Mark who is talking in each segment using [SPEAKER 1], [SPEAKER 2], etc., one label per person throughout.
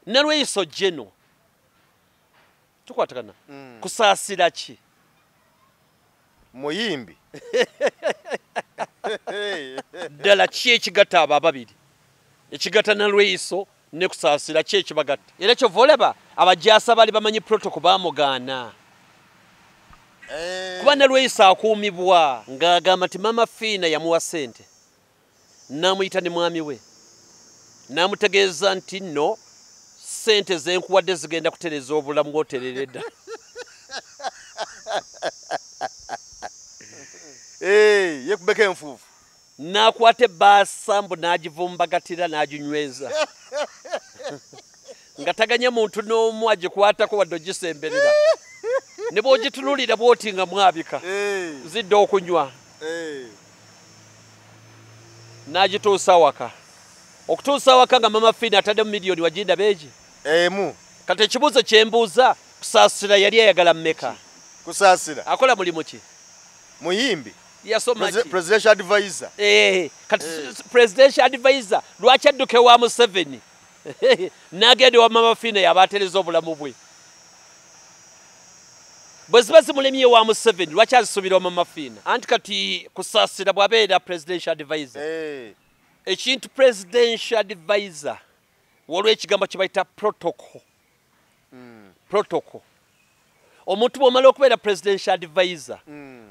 [SPEAKER 1] Nalweyiso Geno tukwatagana kusaasira ki
[SPEAKER 2] muyimbi
[SPEAKER 1] ddala ki ekigatta abo ababiri ekigatta Nalweyiso ne kusaasira ki ekibagatta era kyova olaba abajaasi abaali bamanyi protocol baamugaana kuba Nalweyiso akuumibwa ng'agamba nti Mama Fiina yamuwa ssente n'amuyita ne mwami we n'amutegeeza nti nno ssente ze nkuwadde zigenda kutereza obulamu bw'otereredda
[SPEAKER 2] yekubeka enfuufu
[SPEAKER 1] n'akwata ebbaasa mbu n'agivumbagatira n'aginyweza nga taganya muntu n'omu agikwatako wadde ogisemberera ne bw'ogitunulira bw'oti nga mwabika zidde okunywa n'agituusa waka okutuusa waka nga Mama Fiina ataddemu miliyoni waginda beegi
[SPEAKER 2] emu
[SPEAKER 1] kati ekibuuzo kye mbuuza kusaasira yali ayagala mmeka
[SPEAKER 2] kusaasira
[SPEAKER 1] akola mulimu ki
[SPEAKER 2] muyimbi
[SPEAKER 1] yasoma ki
[SPEAKER 2] presidential advisor
[SPEAKER 1] kati presidential advisor lwaki adduke wa Museveni n'agende wa Mama Fiina yaba atereza obulamu bwe bwe ziba zimulemye wa Museveni lwaki azisubira Mama Fiina anti kati kusaasira bw'abeera presidential advisor ekintu presidential advisor waliwo ekigambo kye bayita protocol protocol omuntu bw'omala okubeera presidential advisor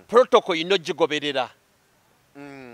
[SPEAKER 1] protocol yino gigoberera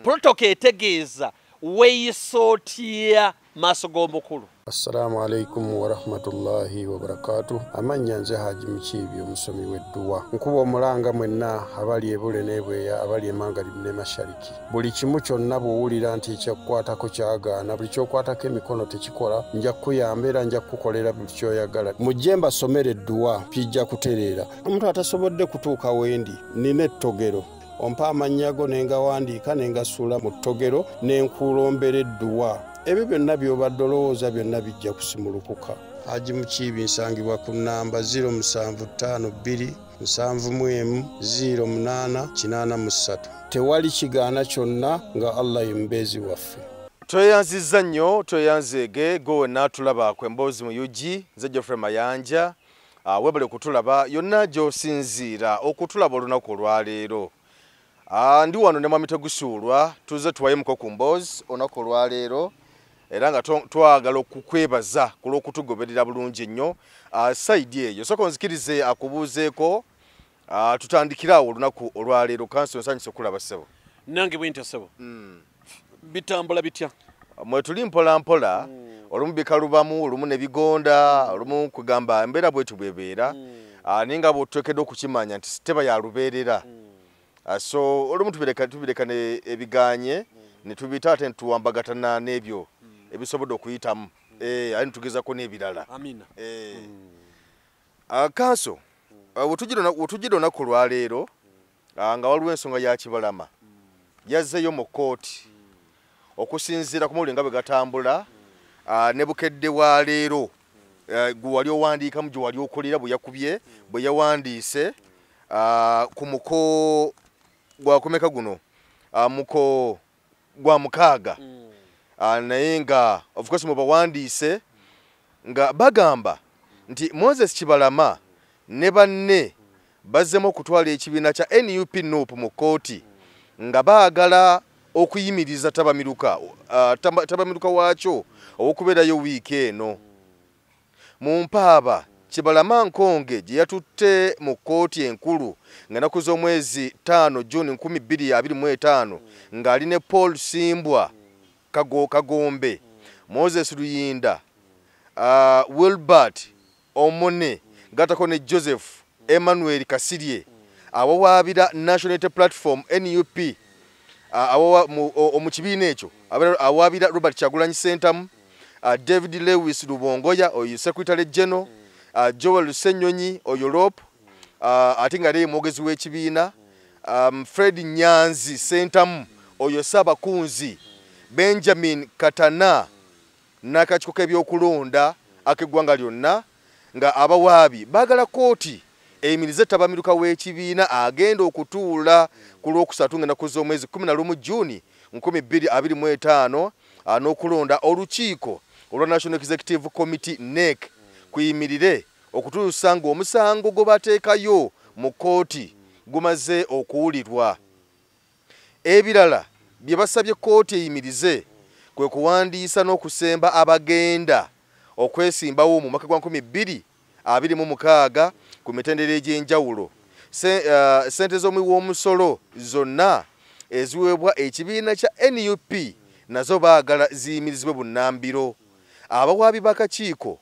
[SPEAKER 1] protocol etegeeza weeyisa otya maaso g'omukulu.
[SPEAKER 3] Assalamu alaikum wa rahmatullahi wa barakatuh. Amanya nze Haji Mukiibi omusomi w'edduwa. Nkuba omulanga mwenna abali ebule n'ebweya abali emangalibi ne mashariki. Buli kimu kyonna bw'owulira nti ekyakukwatako kyagaana buli ky'okwatako emikono tekikola nja kukuyamba era nja kukukolera buli ky'oyagala. Mujje mbasomere edduwa kijja kutereera. Omuntu atasobodde kutuuka wendi nina ettogero. Ompa amannya go ne ngawandiika ne ngasuula mu ttogero ne nkulombera edduwa. Ebyo byonna by'obadde olowooza byonna bijja kusimulukuka. Haji Mukiibi nsangibwa ku nnamba 0752-070883. Tewali kigaana kyonna nga Allah ye mubeezi waffe.
[SPEAKER 2] Tweyanziza nnyo tweyanzeege gowe n'atulaba ku emboozi mu UG nze Geoffrey Mayanja webale kutulaba yonna gy'osinziira okutulaba olunaku olwaleero. Ndi wano ne Mwami Tegusuulwa tuze tuwayemuko ku mboozi olunaku olwaleero era nga twagala okukwebaza ku lw'okutugoberera bulungi ennyo saidi eyo sooka onzikirize akubuuzeeko tutandikirawo olunaku olwaleero kansi onsanyusa okulaba ssebo
[SPEAKER 1] nange bwentyo ssebo bitambula bitya
[SPEAKER 2] mwe tuli mpola mpola olumu bikalubamu olumu ne bigonda olumu kugamba embeera bwetu bwebeera naye nga bw'otuteekedde okukimanya nti teba ya lubeerera so olumu tubireka ebiganye ne tubita ate ntuwambagatana n'ebyo ebisobodde okuyitamu ate ntugezako n'ebirala
[SPEAKER 1] amina
[SPEAKER 2] kanso wetujjira olunaku lwaleero nga waliwo ensonga ya Kibalama yazzeeyo mu kkooti okusinziira ku mawulire nga bwe gatambula ne bukedde bwa leero gwe wali owandiikamu gye wali okolera bwe yakubye bwe yawandiise ku muko gwakomeka guno muko gwa mukaaga naye nga of course mu bawandiise nga bagamba nti Moses Kibalama ne banne bazzemu okutwala ekibiina kya NUP NUP mu kkooti nga baagala okuyimiriza tabamiruka waakyo okubeerayo wiiki eno mu Mpaaba. Kibalama Nkonge gye yatutte mu kkooti enkulu nga ennaku z'omwezi 5 Juni 2025 ng'ali ne Paul Simbwa Kagombe, Moses Luyinda, Wilbert Omone gatako ne Joseph Emmanuel Kasirye abawaabira National Unity Platform NUP mu kibiina ekyo awaabira Robert Kyagulanyi Ssentamu, David Lewis Lubongoya oyo Secretary General, Joel Lusenyonyi oyo Europe ate nga ali mwogezi w'ekibiina, Fred Nyanzi Ssentamu oyo Ssabakunzi, Benjamin Katana n'akakiiko k'ebyokulonda ak'eggwanga lyonna nga abawaabi baagala kooti eyimirize tabamiruka w'ekibiina agenda okutuula ku Lwokusatu ng'ennaku z'omwezi 11 Juni 2025 n'okulonda olukiiko olwa National Executive Committee NEC kuyimirire okutuusa ng'omusango gwe bateekayo mu kkooti gumaze okuwulirwa. Ebirala bye basabye kkooti eyimirize kwe kuwandiisa n'okusemba abagenda okwesimbawo mu mwaka gwa 2026 ku mitendera egy'enjawulo. Ssente z'omuwiwoomusolo zonna eziweebwa ekibiina kya NUP nazo baagala ziyimirizibwe bunnambiro. Abawaabi b'akakiiko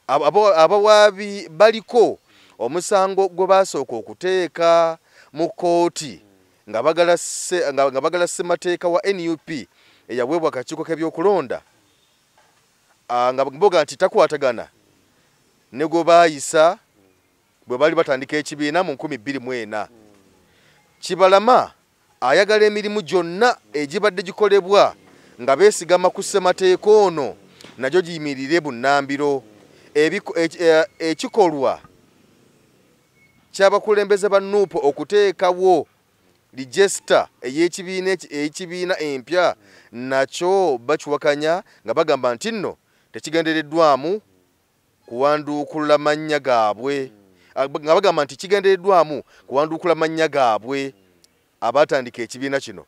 [SPEAKER 2] abawaabi baliko omusango gwe baasooka okuteeka mu kkooti nga bagala ssemateeka wa NUP eyaweebwa akakiiko k'ebyokulonda nga mboga nti takwatagana ne gwe baayisa bwe bali batandika ekibiina mu 2024. Kibalama ayagala emirimu gyonna egibadde gikolebwa nga beesigama ku ssemateeka ono nagyo giyimirire bunnambiro. Ekikolwa ky'abakulembeze ba NUP okuteekawo register ey'ekibiina empya nakyo bakiwakanya nga bagamba nti nno tekigendereddwamu kuwanduukula mannya gaabwe, nga bagamba nti kigendereddwamu kuwanduukula mannya gaabwe abatandika ekibiina kino.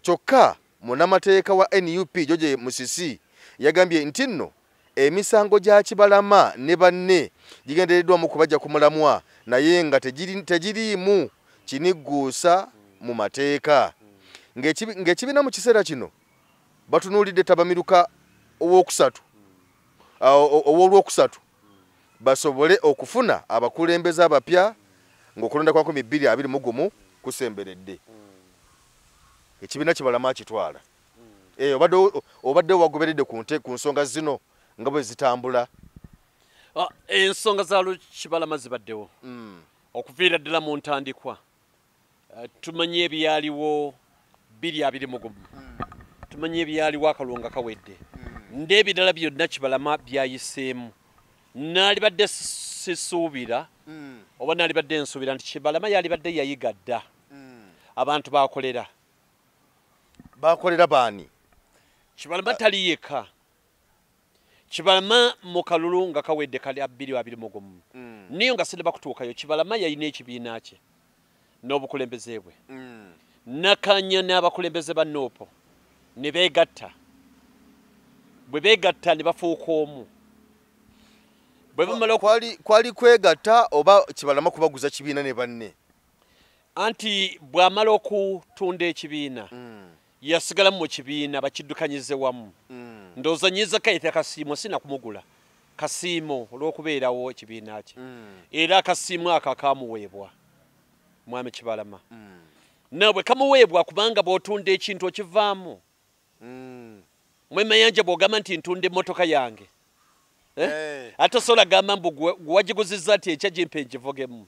[SPEAKER 2] Kyokka munnamateeka wa NUP George Musisi yagambye nti nno emisango gya Kibalama ne banne gigendereddwamu kubajja ku mulamwa naye nga tegiriimu kinigguusa mu mateeka. Ng'ekibiina mu kiseera kino batunuulidde Tabamiruka ow'olwokusatu basobole okufuna abakulembeze abapya ng'okulonda kwa 2021 kusemberedde. Ekibiina Kibalama akitwala. Obadde wagoberedde ku nsonga zino nga bwe zitambula?
[SPEAKER 1] Ensonga za Kibalama zibaddewo okuviira ddala mu ntandikwa. Tumanye ebyaliwo 2021, tumanye ebyaliwo akalungu kawedde, n'ebirala byonna Kibalama byayiseemu. Naalibadde sisuubira oba naalibadde nsuubira nti Kibalama yalibadde yayiga dda abantu bakolera
[SPEAKER 2] baani?
[SPEAKER 1] Kibalama tali yekka. Kibalama mu kalulu nga kawedde kali 2021 niyo nga sinaba kutuukayo. Kibalama yalina ekibiina kye n'obukulembeze bwe, nakanya n'abakulembeze ba NUP ne beegatta. Bwe beegatta ne bafuuka omu. Bwe bamala
[SPEAKER 2] kwali kwegatta oba Kibalama kubaguza kibiina ne banne?
[SPEAKER 1] Anti bw'amala okutunda ekibiina yasigala mu kibiina bakiddukanyize wamu. Ndowooza nyiza kayita Kasiimo sina kumugula Kasiimo olw'okubeerawo ekibiina kye, era Akasiimo ako akamuweebwa mwami Kibalama. Nawe kamuweebwa kubanga bw'otunda ekintu okivaamu. Mwe Mayanja bw'ogamba nti ntunda emmotoka yange, ate sola gamba mbu gwe wagiguzizza ati ekya gimpe ngivugemu.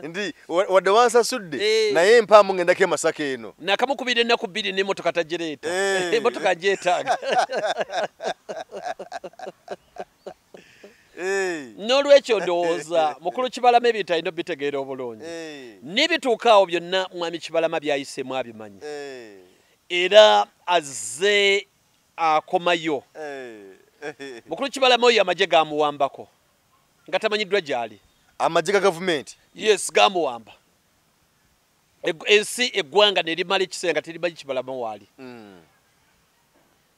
[SPEAKER 2] Ndi wadde wansasudde naye empaamu ngendako e Masaka eno.
[SPEAKER 1] Nakamukubira ennaku 2 n'emmotoka tagireeta. Emmotoka ngyetaaga. N'olwekyo ndowooza mukulu Kibalama ebintu alina bitegeera obulungi. N'ebituuka awo byonna mwami Kibalama byayiseemu abimanyi. Era azze akomayo. Mukulu Kibalama oyo amagye gamuwambako nga tamanyiddwa gyali.
[SPEAKER 2] Amagye ga gavumenti?
[SPEAKER 1] Yes, gamuwamba. Ensi eggwanga ne limala ekisenga terimanyi Kibalama waali.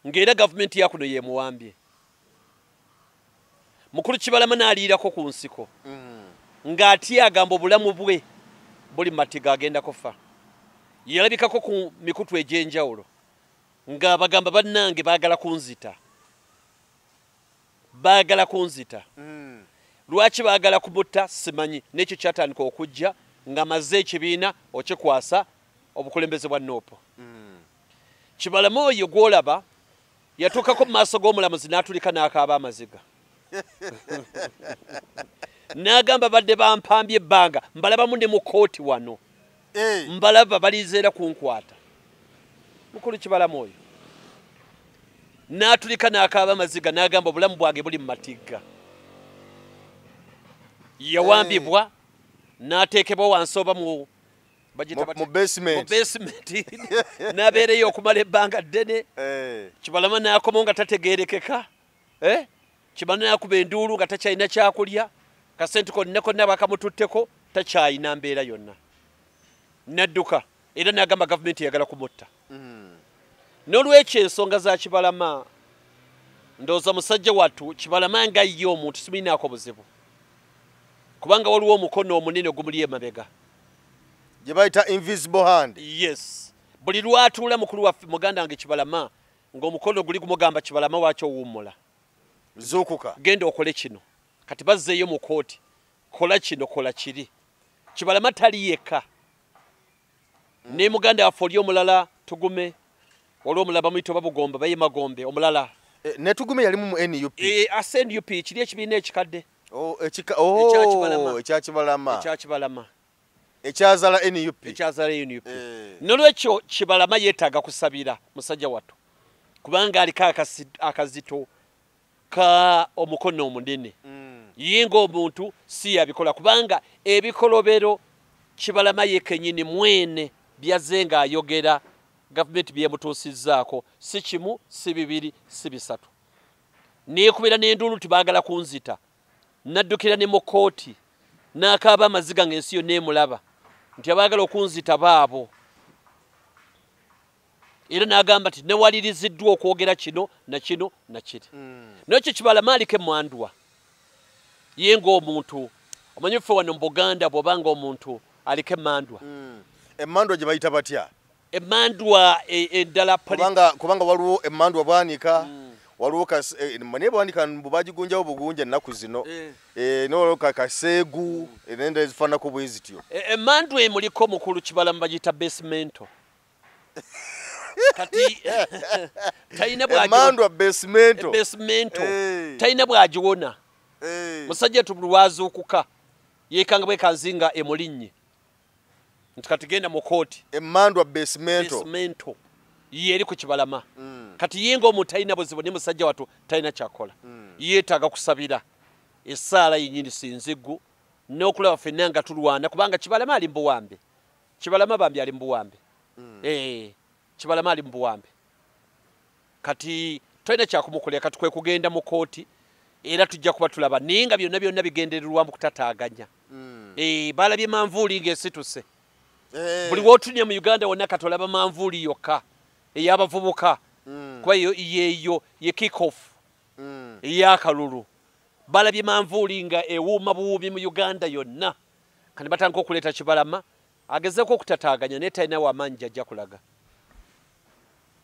[SPEAKER 1] Ng'era gavumenti yakuno yemuwambye. Mukulu Kibalama n'aliirako ku nsiko ng'atya agamba obulamu bwe buli matiga agenda kufa. Yalabikako ku mikutu egy'enjawulo ng'abagamba bannange baagala kunzita. Lwaki baagala kumutta simanyi, n'ekyo kyatandika okujja nga maze ekibiina okikwasa obukulembeze bwa NUP. Kibalama oyo gw'olaba yatuukako mu maaso g'omulamuzi n'atulika n'akaaba amaziga. N'agamba badde bampambye ebbanga mbalabamu ne mu kkooti wano. Mbalaba balizeera kunkwata. Mukulu Kibalama oyo n'atulika n'akaaba amaziga n'agamba obulamu bwange buli mu matigga. Yawambibwa n'ateekebwa wansi oba mu
[SPEAKER 2] basement
[SPEAKER 1] n'abeereyo okumala ebbanga ddene. Kibalama n'akomawo nga tategeerekeka. Kibano yakuba enduulu nga takyalina kyakulya kasente konna bakamututteko takyalina mbeera yonna nadduka era n'agamba gavumenti yagala kumutta n'olwekyo ensonga za Kibalama ndowooza musajja wattu Kibalama nga ye omuntu simulinaako buzibu kubanga waliwo omukono omunene ogumuli emabega
[SPEAKER 2] gye bayita invisible hand.
[SPEAKER 1] Yes, buli lwatuula mukulu waffe muganda wange Kibalama ng'omukono guli gumugamba Kibalama waaki owummula
[SPEAKER 2] zuukuka
[SPEAKER 1] genda okole kino kati bazzeeyo mu kooti kola kino kola kiri. Kibalama tali yekka ne muganda waffe oli omulala Tugume waliwo omulala bamuyita Babugomba baye Magombe omulala
[SPEAKER 2] ne Tugume yalimu mu NUP
[SPEAKER 1] ase NUP kiri ekibiina ekikadde
[SPEAKER 2] ekya Kibalama
[SPEAKER 1] ekyazala
[SPEAKER 2] NUP
[SPEAKER 1] nolwekyo Kibalama yeetaaga kusabira musajja wattu kubanga aliko akazito ka omukono omunene ye ng'omuntu si yabikola kubanga ebikolobero Kibalama yekennyini mwene byaze ng'ayogera gavumenti byemutuusizzaako si kimu si bibiri si bisatu neekubeera n'enduulu tibaagala kunzita naddukira ne mu kooti n'akaaba amaziga ng'ensi yonna emulaba nti abaagala okunzita baabo era n'agamba nti newaliriziddwa okwogera kino na kino na kiri n'ekyo Kibalama aliko emmandwa ye ng'omuntu omanyi ffe wano mu Buganda bw'obanga omuntu aliko emmandwa
[SPEAKER 2] emmandwa gye bayita batya
[SPEAKER 1] emmandwa eddala
[SPEAKER 2] kubanga waliwo emmandwa bwanika waliwo naye bwanika bagigunjawo bugunja ennaku zino nolwo kaseegu nenda ezifaanako bwe zityo
[SPEAKER 1] emmandwa emuliko mukulu Kibalama bagiyita basemento kati
[SPEAKER 2] emmandwa basemento
[SPEAKER 1] talina bwagiwona musajja tubulwazuukuka yeekanga bwekanzinga emulinnye nti kati genda mu kooti
[SPEAKER 2] emmandwa basemento
[SPEAKER 1] ye eri ku Kibalama kati ye ng'omuntu talina buzibu ne musajja wattu talina kyakola yeetaaga kusabira essaala yennyini sinziggu n'okulaba ffenna nga tulwana kubanga Kibalama ali mu buwambe Kibalama bambi ali mu buwambe Kibalama ali mu buwambe kati talina kyakumukolera kati kwe kugenda mu kooti era tujja kuba tulaba naye nga byonna bigendererwa mu kutataaganya balabye manvuuli ng'esituse buli wootunya mu Uganda wonna kati olaba manvuuli yokka ey'abavubuka kuba yeeyo ye kick off ey'akalulu balabye manvuuli nga ewuuma buwuubi mu Uganda yonna kati batandika okuleeta Kibalama agezeeko okutataaganya naye talina wamaanyi gy'ajja kulaga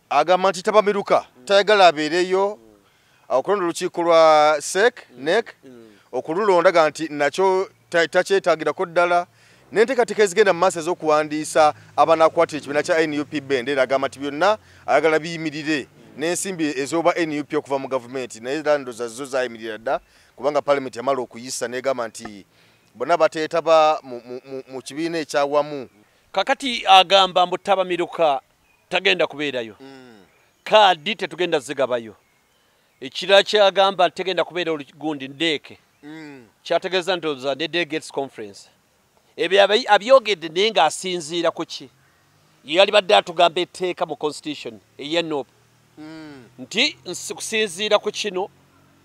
[SPEAKER 2] agamba nti tabamiruka tayagala abeereyo okulonda olukiiko lwa NEC okululondaga nti nakyo takyetaagirako ddala n'enteekateeka ezigenda mu maaso ez'okuwandiisa abanaakwatira ekibiina kya NUP bendera agamba nti byonna ayagala biyimirire n'ensimbi ez'oba NUP okuva mu gavumenti naye era ndowooza zo zaayimirira dda kubanga paalamenti yamala okuyisa n'egamba nti bonna bateetaba mu kibiina ekyawamu
[SPEAKER 1] kakati agamba mbu tabamiruka tagenda kubeerayo kaadi tetugenda zigabayo ekirala kyagamba tegenda kubeera olugundi ndeeke kyategeeza ndowooza ne delegates conference ebyo abyogedde naye ng'asinziira ku ki ye alibadde atugamba etteeka mu constitution eyenop nti kusinziira ku kino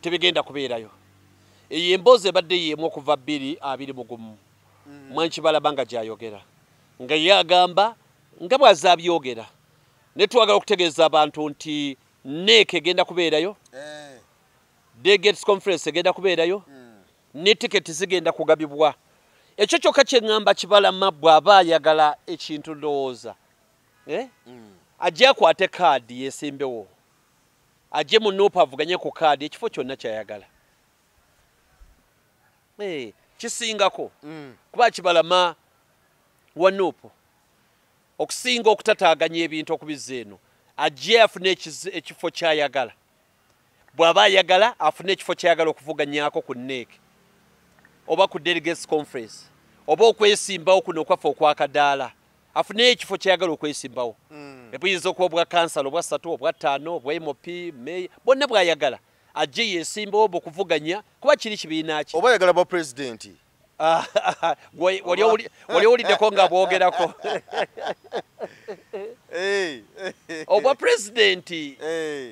[SPEAKER 1] tebigenda kubeerayo eyo emboozi ebadde yeemu okuva 2021 Mwami Kibalama nga gy'ayogera nga ye agamba nga bw'aza abyogera ne twagala okutegeeza abantu nti NEC egenda kubeerayo delegates conference egenda kubeerayo ne tiketi zigenda kugabibwa ekyo kyokka kye ŋŋamba Kibalama bw'aba ayagala ekintu ndowooza ajje akwate kaadi yeesimbewo ajje mu NUP avuganye ku kaadi ekifo kyonna kyayagala kisingako kuba Kibalama wa NUP okusinga okutataaganya ebintu okubizza eno ajje afune ekifo kyayagala bw'aba ayagala afune ekifo kyayagala okuvuganyaako ku NEC oba ku delegates conference oba okwesimbawo kuno okwaffe okwakadaala afune ekifo kyayagala okwesimbawo ebuyinza okuba obwa kansala obwa 3 obwa 5 obwa MOP meya bonna bw'ayagala ajje yeesimbawo bw'okuvuganya kuba kiri kibiina ki
[SPEAKER 2] oba ayagala bwa pulezidenti
[SPEAKER 1] wali owuliddeko nga bwogerako obwa pulezidenti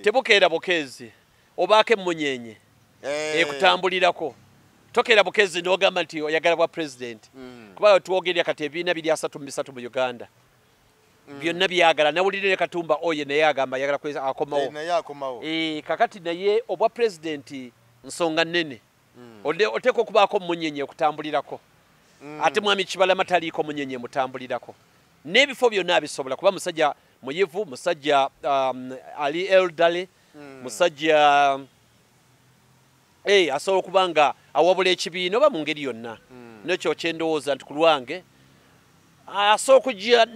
[SPEAKER 1] tebukeera bukeezi obaako emmunyenye ekutambulirako tokera bukezi n'ogamba nti oyagala bwa pulezidenti kubanga twogerera kati ebibiina biri 3 mu Uganda byonna byagala nawulire ne Katumba oye naye agamba ayagala akomawo kakati naye obwa pulezidenti nsonga nnene oteeka okubaako munyenye okutambulirako ate mwami Kibalama taliiko munyenye mutambulirako n'ebifo byonna abisobola kuba musajja muyivu musajja ali elderly musajja asobola okuba nga awabula ekibiina oba mu ngeri yonna nekyo kyendowooza nti ku lwange asobola okujja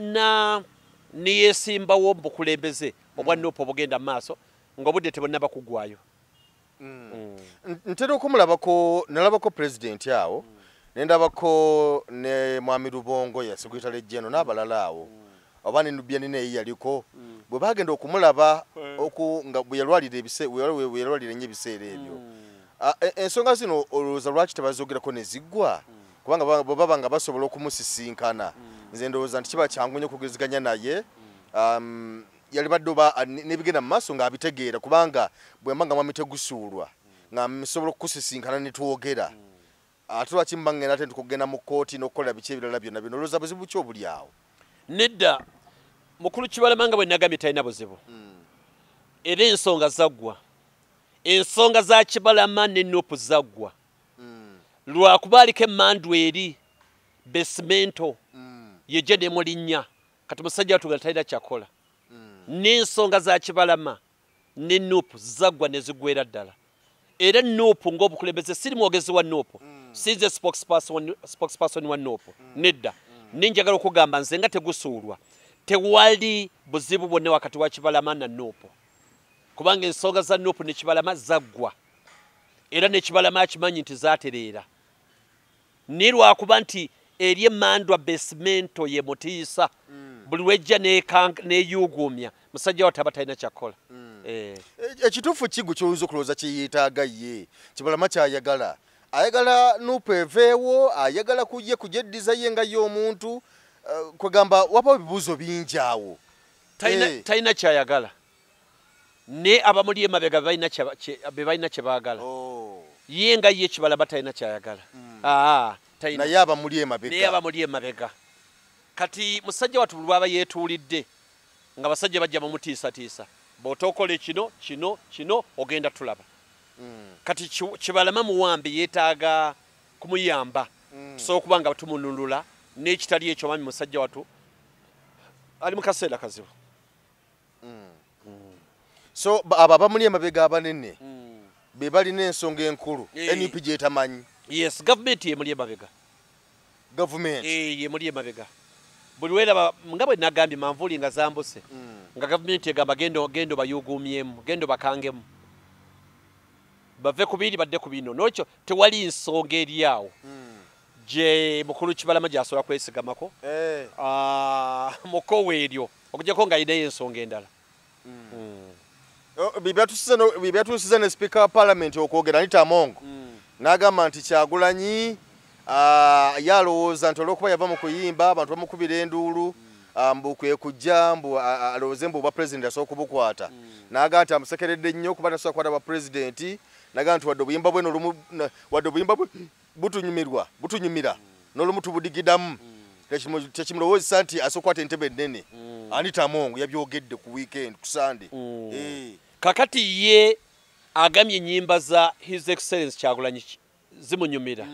[SPEAKER 1] neyesimbawo mu bukulembeze obwa Nuupu obugenda mu maaso ng'obudde tebonnaba kugwayo.
[SPEAKER 2] Ntera okumulabako nalabako pulezidenti awo nendabako ne Mwami Lubongo ya Secretary General n'abalala awo oba ne Nubian naye yaliko bwe bagenda okumulaba nga bwe yalwalira nnyo ebiseera ebyo ensonga zino olowooza lwaki tebazogerako ne ziggwa kubanga baba nga basobola okumusisinkana nze ndowooza nti kiba kyangu nnyo okugeziganya naye yali badde oba n'ebigenda mu maaso ng'abitegeera kubanga bwe mba nga mwami tegusuulwa nga nsobola okukusisinkana ne twogera ate lwaki mba ngenda ate tukugenda mu kkooti n'okukolera biki ebirala byonna bino olowooza buzibu ki obuli awo?
[SPEAKER 1] Nedda mukulu Kibalama nga bwe nagambye talina buzibu era ensonga zaggwa ensonga za Kibalama ne Nuupu zaggwa lwakuba aliko emmandu eri besimento yejja nemulinnya kati musajja watugala talina kyakola n'ensonga za Kibalama ne Nuupu zaggwa ne zigwera ddala era Nuupu ng'obukulembeze siri mwogezi wa Nuupu size spokesperson wa Nuupu nedda ninjagala okugamba nze nga tegusuulwa tewali buzibu bwonna wakati wa Kibalama na Nuupu kubanga ensonga za Nuupu ne Kibalama zaggwa era ne Kibalama akimanyi nti zaatereera ni lwakuba nti eri emmandwa besimento ye mutiisa buli lwejja neeyuuguumya musajja wa taba talina kyakola.
[SPEAKER 2] Ekituufu kigu ky'oyinza okulowooza kyeyeetaaga ye Kibalama kyayagala ayagala Nuupu eveewo ayagala kujeddiza ye nga y'omuntu kwegamba wabawo ebibuuzo bingi awo
[SPEAKER 1] talina kyayagala ne abamuli emabega be balina kye baagala ye nga ye Kibalama talina kyayagala
[SPEAKER 2] naye abamuli
[SPEAKER 1] emabega kati musajja watu lwaba yeetuulidde nga basajja bajja bamutiisatiisa bw'otookola kino ogenda tulaba kati Kibalama muwambe yeetaaga kumuyamba tusobola okuba nga tumununula n'ekitali ekyo mwami musajja watu ali mu kaseera kazibu.
[SPEAKER 2] So abo abamuli emabega abanene be balina ensonga enkulu NUP gyetamanyi.
[SPEAKER 1] Yes, government yemuli emabega.
[SPEAKER 2] Government
[SPEAKER 1] yemuli emabega buli weeraba nga bwe nagambye manvuuli nga zambuse nga government egamba gendo bayuguumyemu gendo bakangemu bave ku biri badde ku bino n'ekyo tewali nsonga eri awo gye mukulu Kibalama gy'asobola kwesigamako mukowe eryo okugyako ng'alinayo ensonga endala.
[SPEAKER 2] Byatuusiza ne Speaker wa Parliament okwogera Anita Among n'agamba nti Kyagulanyi yalowooza nti olw'okuba yava mu kuyimba abantu bamukubira enduulu mbu kwe kujja mbu alowooze mbu obwa pulezidenti asobola okubukwata n'agamba nti amusekeredde nnyo kuba tasobola kukwata bwa pulezidenti n'agamba nti wadde obuyimba bwe butunyumira n'olumu tubudigidamu tekimulowoozesa nti asobola okukwata entebe ennene. Anita Among yabyogedde ku weekend ku Sunday.
[SPEAKER 1] Kakati ye agamye ennyimba za His Excellency Kyagulanyi zimunyumira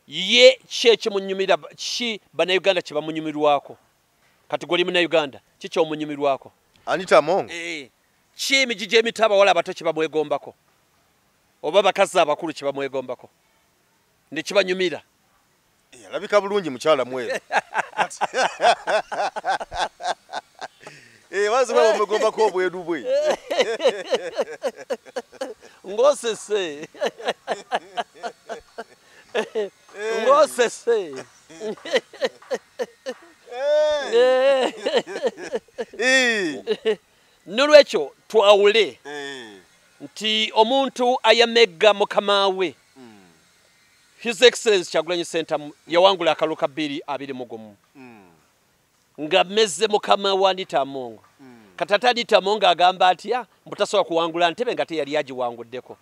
[SPEAKER 1] ye kyekimunyumira ki bannayuganda kye bamunyumirwako kati goli munnayuganda ki kyomunyumirwako
[SPEAKER 2] Anita Among
[SPEAKER 1] ki emigigi emito abawala abato kye bamwegombako oba bakazi abakulu kye bamwegombako ne kibanyumira
[SPEAKER 2] alabika bulungi mukyala mweru wazi baba mwegombako obweru bwe
[SPEAKER 1] ngosese ngosese nolwekyo twawule nti omuntu ayamegga mukama we His Excellency Kyagulanyi Ssentamu yawangula akaluka 221 nga meze mukama wa Anita Among katata ditamo ng'agamba atya mbutasobola kuwangula ntebe nga teyali agiwanguddeko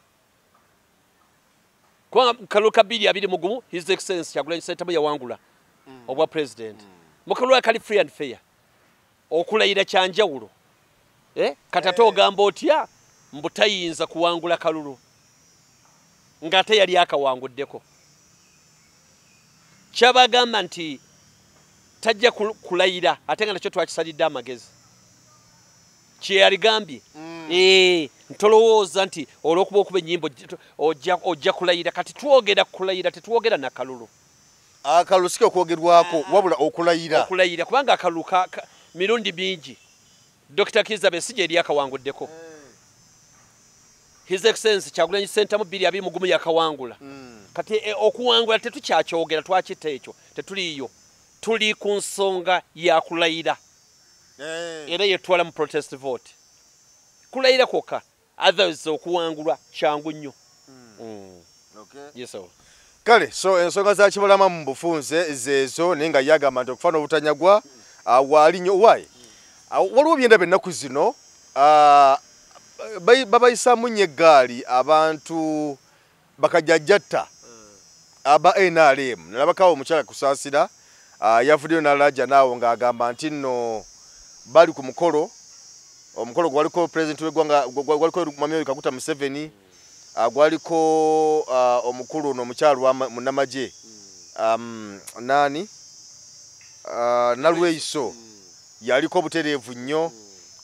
[SPEAKER 1] kubanga kalulu ka 2021 His Excellency Kyagulanyi Ssentamu yawangula obwa president mu kalulu kali free and fair okulayira kyanjawulo katata ogamba otya mbutayinza kuwangula kalulu ng'ate yali akawanguddeko kyabagamba nti tajja kulayira ate nga nakyo twakisalidde amagezi kyeyaligambye ntolowooza nti olw'okuba okuba ennyimba ojja kulayira kati twogera kulayira tetwogera na kalulu
[SPEAKER 2] akalulu si okwogerwako wabula okulayira
[SPEAKER 1] kubanga akalulu mirundi mingi Dr. Kizza Besigye yali akawanguddeko His Excellency Kyagulanyi Ssentamu 2021 yakawangula kati okuwangula tetukyakyogera twakita ekyo tetuliyo tuli ku nsonga ya kulayira era yetwala mu protest vote kulayira kwokka otherwise okuwangulwa kyangu nnyo yes sir.
[SPEAKER 2] Kale so ensonga za Kibalama mu bufunze zezo nenga yagamba nti okufana obutanyagwa wali nnyo wayi waliwo byenda bennaku zino babayisamu nnyo eggaali abantu bakajjajjatta aba NRM nalabakawo omukyala kusaasira yavuddeyo n'alaja naawo ng'agamba nti nno bali ku omukolo gwaliko president w'eggwanga gwaliko Mami Kaguta Museveni gwaliko omukulu ono omukyalo munnamagye nani Nalweiso yaliko obutereevu nnyo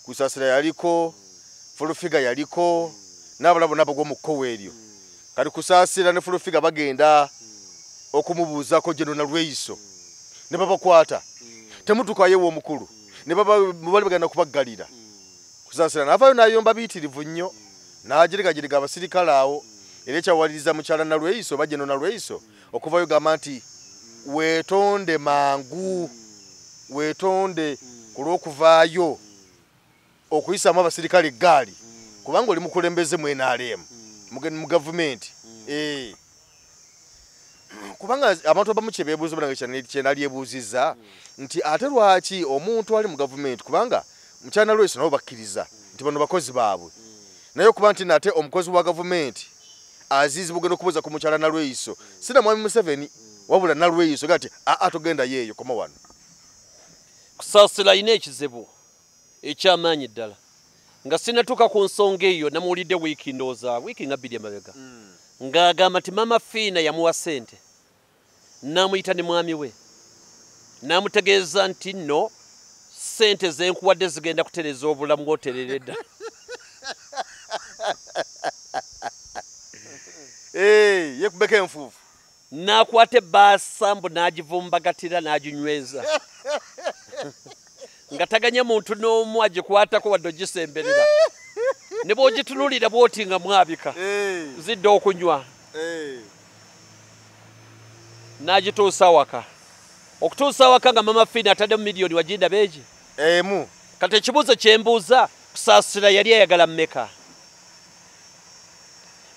[SPEAKER 2] Kusaasira yaliko Fulufiga yaliko n'abalala bonna bagw'omukkowe eryo kati Kusaasira ne Fulufiga bagenda okumubuuzako General Nalweiso ne babakwata temutukayewo omukulu ne bali bagenda kubaggalira Kusaasira n'avaayo n'ayomba biyitirivu nnyo n'agirigagiriga abasirikale awo era ekyawaliriza mukyala Nalweiso oba General Nalweiso okuvayo gamba nti weetonde mangu weetonde ku lw'okuvaayo okuyisaamu abasirikale eggaali kubanga oli mukulembeze mu NRM mu gavumenti kubanga abantu abamu kye beebuuza bonna kyenalyebuuzizza nti ate lwaki omuntu ali mu gavumenti kubanga mukyala Nalweiso nabo bakkiriza nti bano bakozi baabwe naye okuba nti nate omukozi wa gavumenti azizibwa ogenda okubuuza ku mukyala Nalweiso sina Mwami Museveni wabula Nalweiso gati togenda yeeyo koma wano
[SPEAKER 1] Kusaasira alina ekizibu ekyamaanyi ddala nga sinatuuka ku nsonga eyo namuwulidde wiiki ndowooza wiiki nga 2 emabega ng'agamba nti Mama Fiina yamuwa ssente n'amuyita ne mwami we n'amutegeeza nti nno ssente zenkuwadde zigenda kutereza obulamu bw'oterera ddala
[SPEAKER 2] yekubeka enfuufu
[SPEAKER 1] n'akwata ebbasambu n'agivumbagatira n'aginyweza nga taganya muntu n'omu agikwatako wadde ogisemberera ne bw'ogitunulira bw'oti nga mwabika zidde okunywa n'agituusa waka okutuusa waka nga Mama Fiina atadde mu miliyoni wagindaba egi
[SPEAKER 2] emu
[SPEAKER 1] kati ekibuuzo kye mbuuza Kusaasira yali ayagala mmeka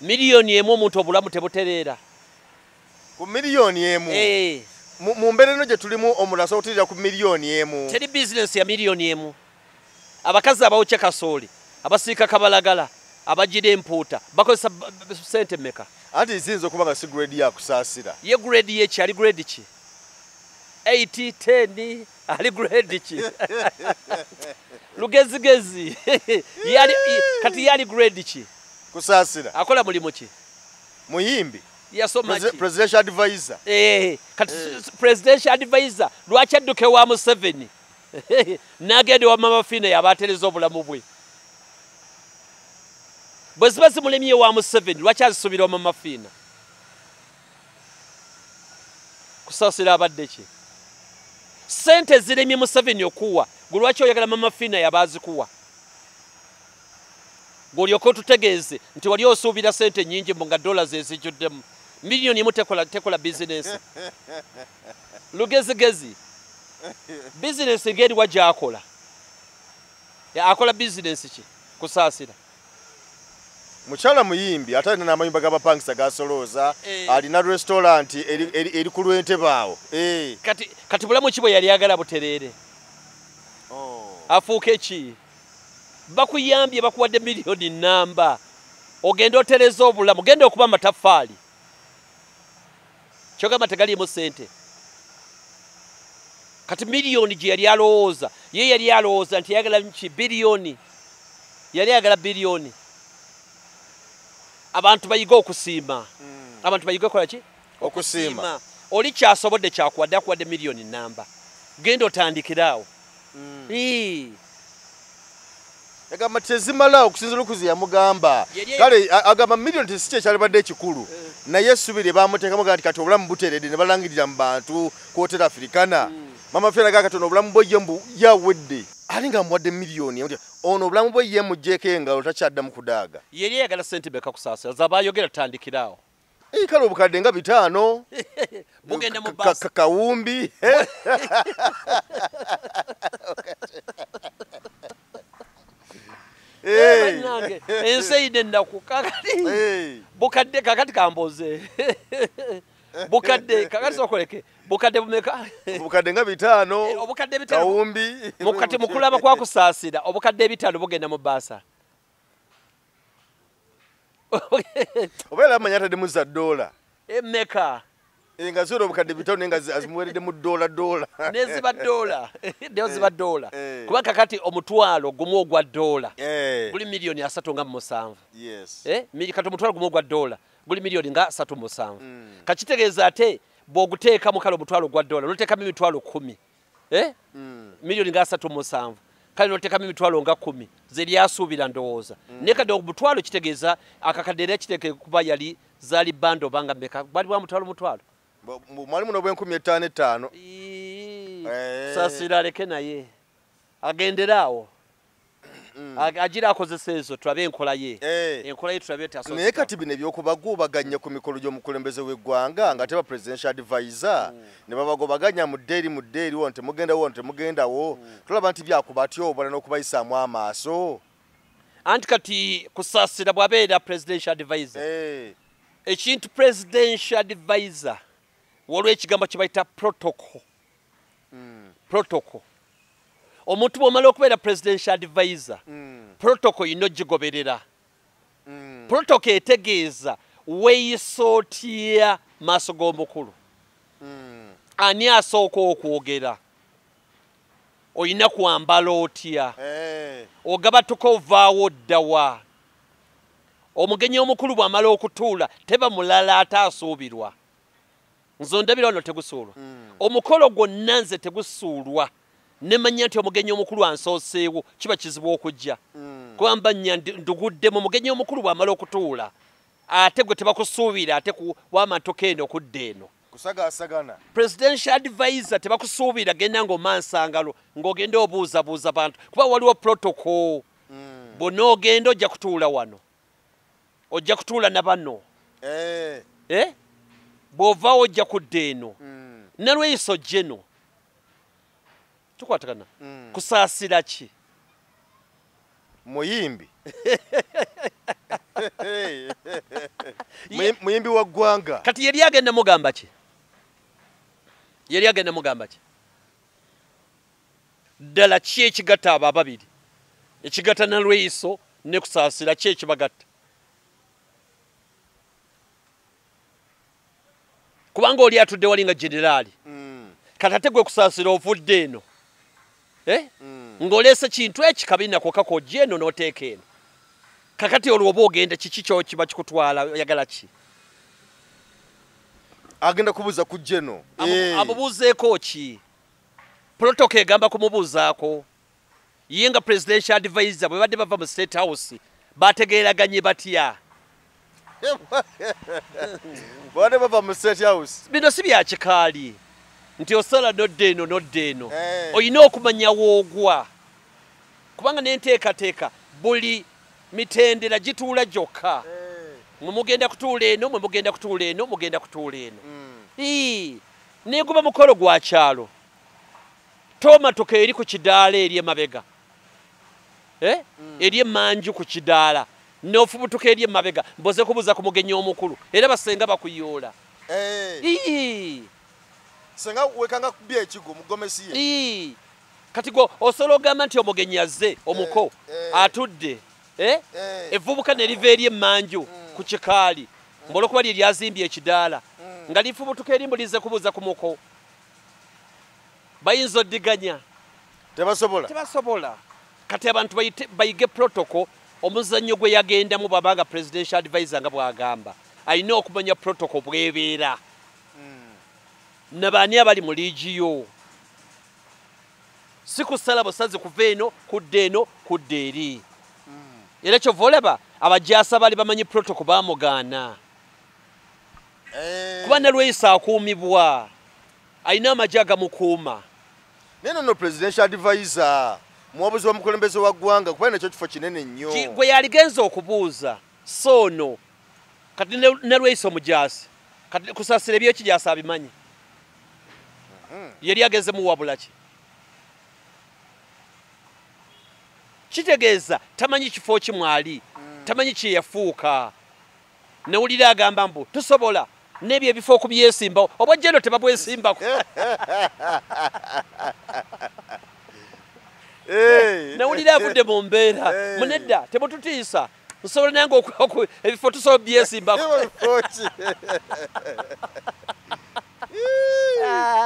[SPEAKER 1] miliyoni emu omuntu obulamu tebutereera
[SPEAKER 2] ku miliyoni emu mu mbeera eno gye tulimu omulasa otirira ku miliyoni emu
[SPEAKER 1] teri bizinesi ya miliyoni emu abakazi abawokya kasooli abasiika kabalagala abagira empuuta bakozesa ssente mmeka
[SPEAKER 2] anti ziyinza okuba nga si grade ya Kusaasira
[SPEAKER 1] ye grade yeki ali grade ki 80 10 ali grade ki lugezigezi kati yali grade ki
[SPEAKER 2] Kusaasira
[SPEAKER 1] akola mulimu ki
[SPEAKER 2] muyimbi
[SPEAKER 1] yasoma
[SPEAKER 2] presidential advisor
[SPEAKER 1] kati presidential advisor lwaki adduke wa Museveni n'agenda wa Mama Fiina yabatereza obulamu bwe bwe ziba zimulemye wa Museveni lwaki azisubira wa Mama Fiina Kusaasira abadde ki ssente ziremye Museveni okuwa gwe lwaki oyagala Mama Fiina yabaazikuwa gw'olyoka otutegeeze nti wali osuubira ssente nnyingi mu nga dollars ezijjuddemu miliyoni emu tekola bizinesi lugezigezi bizinesi ng'eriwa gy'akola akola bizinesi ki Kusaasira
[SPEAKER 2] mukyala muyimbi ate alina n'amayumba g'abapangisa gasolooza alina restaurant eri ku Lwentebe awo
[SPEAKER 1] kati bulamu ki bwe yali agala butereere afuuke ki bakuyambye bakuwadde miliyoni namba ogenda otereza obulamu genda okuba amataffaali kyogamba tegaliimu ssente kati miliyoni gye yali alowooza ye yali alowooza nti yagala ki biliyoni yali ayagala biliyoni abantu bayiga okusiima abantu bayiga kola ki
[SPEAKER 2] okusiima
[SPEAKER 1] oli kyasobodde kyakuwadde akuwadde miliyoni namba genda otandikiraawo
[SPEAKER 2] yagamba tezimala okusinziira okuzi yamugamba kale agamba miliyoni tesiki ekyalibadde ekikulu naye essubi bamuteekamu gati kati obulamu buteeredde ne balangirira mu bantu kwotera Africana mama fena katono obulamu bwe ye yawedde ali nga muwadde miliyoni ono obulamu bwe ye mujjeeko engalo takyaddamu kudaaga
[SPEAKER 1] yeri yagala ssente beka kusaasira zabayogera tandikiraawo
[SPEAKER 2] kale obukadde nga 5
[SPEAKER 1] bugenda mu basi
[SPEAKER 2] kawumbi
[SPEAKER 1] enseide ennaku kakati bukadde kakati kamboze bukadde kakati sokoleke bukadde bumeka
[SPEAKER 2] obukadde nga 5
[SPEAKER 1] obukadde 5
[SPEAKER 2] kawumbi
[SPEAKER 1] mukati mukulaba kwa kusaasira obukadde 5 bugenda mu basa
[SPEAKER 2] obeera amanya atadde za dola
[SPEAKER 1] emeka
[SPEAKER 2] nga zero obukadde 5 nenga azimuweredde mu dola
[SPEAKER 1] neziba dola neziba dola kuba kakati omutwalo gumu ogwa dola guli miliyoni 3.7 kati omutwalo gumu ogwa dola guli miliyoni nga 3.7 kakitegeeza ate bw'oguteeka mu kale omutwalo gwa dola noteekamu emitwalo 10 miliyoni nga 3.7 kale noteekamu emitwalo nga 10 zeryasuubira ndowooza naye kadde omutwalo kitegeeza akakadde era kiteeke kuba yali zaali bando banga meka bali bwa mutwalo
[SPEAKER 2] mwali muno bwe 15
[SPEAKER 1] saasira aleke naye agenderaawo agira akozesa ezo tulabe enkola ye tulabe
[SPEAKER 2] naye kati bino ebyokubagobaganya ku mikolo gy'omukulembeze w'eggwanga nga teba presidential advisor ne babagobaganya mu ddeeri won temugendawo tulaba nti byakubatyobula n'okubayisaamu amaaso
[SPEAKER 1] anti kati kusaasira bw'abeera presidential advisor ekintu presidential advisor waliwo ekigambo kye bayita protocol omuntu bw'omala okubeera presidential advisor protocol yino gigoberera protocol etegeeza weeyisa otya maaso g'omukulu ani asooka okwogera olina kwambala otya ogabatuka ovaawo ddawa omugenyi omukulu bw'amala okutuula teba mulala ataasuubirwa nzo ndabira wano tegusuulwa omukolo gwonna nze tegusuulwa nemanya nti omugenyi omukulu ansooseewo kiba kizibu okujja kwamba ndugudde mu mugenyi omukulu bw'amala okutuula ate gwe tebakusuubira ate wamatoka eno okudda eno
[SPEAKER 2] kusagasagana
[SPEAKER 1] presidential advisor tebakusuubira genda ng'omansangalo ng'ogenda obuuzabuuza bantu kuba waliwo protocol bonna ogenda ojja kutuula wano ojja kutuula na bano bw'ovaawo ojja kudda eno nalweyiso jeno tukwatagana kusaasira ki
[SPEAKER 2] muyimbi muyimbi wa ggwanga
[SPEAKER 1] kati yali agenda mugamba ki ddala ki ekigatta abo ababiri ekigatta nalweyiso ne kusaasira ki ekibagatta kubanga oli atudde wali nga generaali kati ate gwe kusaasira ovudde eno ng'oleese kintu ekikabi nako kakojja eno n'oteeka eno kakati olwo oba ogenda kiki kyo kiba kikutwala oyagala ki
[SPEAKER 2] agenda kubuuza ku jeno
[SPEAKER 1] amubuuzeeko ki protocol egamba kumubuuzaako ye nga presidential advisor bwe badde bava mu state house bategeeraganye batya
[SPEAKER 2] bade bava mu state house
[SPEAKER 1] bino si bya kikaali nti osala nodde eno olina okumanya woogwa kubanga nenteekateeka buli mitendera gituula gyokka mwe mugenda kutuula eno mugenda kutuula eno neguba mukolo gwa kyalo tomatoka eri ku kidaala eri emabega eri emanju ku kidaala n'ofubutuka eri emabega mboze kubuuza ku mugenyi omukulu era basenga bakuyoola
[SPEAKER 2] senga wekanga kubya ekigo mugomesi ye
[SPEAKER 1] kati go osobola ogamba nti omugenyi azze omuko atudde evvubuka ne liva eri emmanju ku kikaali mbolokuba lye lyazimbye ekidaala nga lifubutuka eri mbulize kubuuza ku muko bayinza oddiganya tebasobola kati abantu bayige protocol omuzannyo gwe yagendamu bwabanga presidential advisor nga bwagamba alina okumanya protocol bwebeera nabaani abali mu liigiyo si kusala busazi kuva eno kudda eno kudda eri era kyova olaba abajaasi bali bamanyi protocol bamugaana kuba ne Lweyisa akuumibwa alina amagye agamukuuma
[SPEAKER 2] naye no presidential advisor muwabuzi w'omukulembeze wa ggwanga kuba nekyo kifo kinene nnyo
[SPEAKER 1] gwe yaligenza okubuuza so no kati ne Lweyisa omujaasi kati kusaasira ebyekijaasi abimanyi yali ageze muwabula ki kitegeeza tamanyi kifo kimwali tamanyi kye yafuuka newulira agamba mbu tusobola n'ebyo ebifo okubyesimbawo obwajjeno tebabwesimbako nawulira avudde mu mbeera munedda tebututiisa nsobola nange ebifo tusobola byesimbako